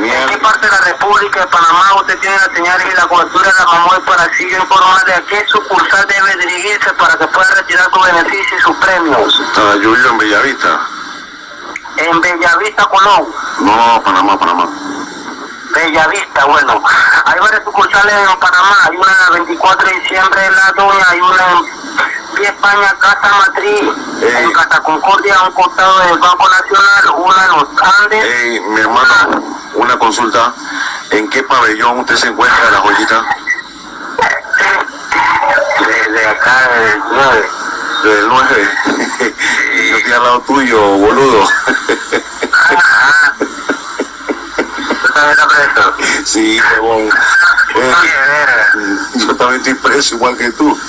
Genial. ¿En qué parte de la República de Panamá usted tiene la señal y la cobertura de la Mamoy para así informarle a qué sucursal debe dirigirse para que pueda retirar su beneficio y sus premios? Yo vivo en Bellavista. En Bellavista, Colón. No, Panamá. Bellavista, bueno. Hay varias sucursales en Panamá. Hay una en la 24 de diciembre en La Doña, hay una en Pie España, Casa Matriz, en Casa Concordia, a un costado del Banco Nacional, una en Los Andes. Mi hermano, una consulta. ¿En qué pabellón usted se encuentra de La Joyita? De acá, del 9. Del 9. Yo estoy al lado tuyo, boludo. ¿Tú también estás preso? Sí, huevón. Yo también estoy preso igual que tú.